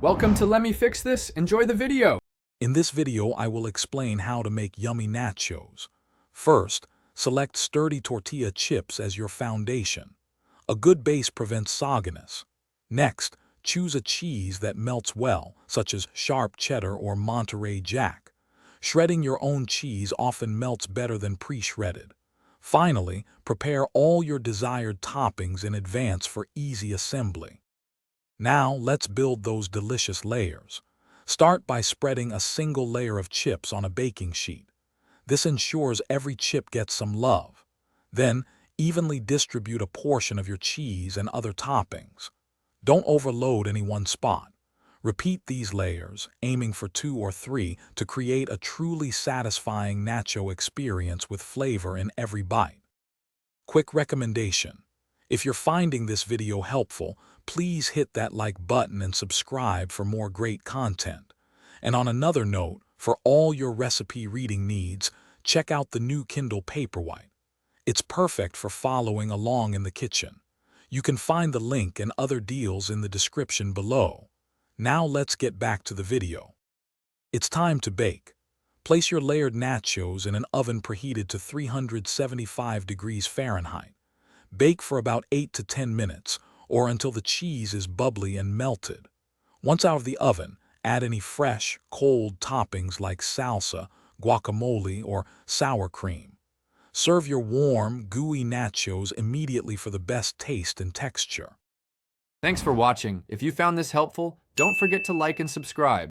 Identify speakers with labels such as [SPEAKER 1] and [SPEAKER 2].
[SPEAKER 1] Welcome to Let Me Fix This. Enjoy the video.
[SPEAKER 2] In this video, I will explain how to make yummy nachos. First, select sturdy tortilla chips as your foundation. A good base prevents sogginess. Next, choose a cheese that melts well, such as sharp cheddar or Monterey Jack. Shredding your own cheese often melts better than pre-shredded. Finally, prepare all your desired toppings in advance for easy assembly. Now, let's build those delicious layers. Start by spreading a single layer of chips on a baking sheet. This ensures every chip gets some love. Then, evenly distribute a portion of your cheese and other toppings. Don't overload any one spot. Repeat these layers, aiming for 2 or 3 to create a truly satisfying nacho experience with flavor in every bite. Quick recommendation: if you're finding this video helpful, please hit that like button and subscribe for more great content. And on another note, for all your recipe reading needs, check out the new Kindle Paperwhite. It's perfect for following along in the kitchen. You can find the link and other deals in the description below. Now let's get back to the video. It's time to bake. Place your layered nachos in an oven preheated to 375 degrees Fahrenheit. Bake for about 8 to 10 minutes, or until the cheese is bubbly and melted. Once out of the oven, add any fresh, cold toppings like salsa, guacamole, or sour cream. Serve your warm, gooey nachos immediately for the best taste and texture.
[SPEAKER 1] Thanks for watching. If you found this helpful, don't forget to like and subscribe.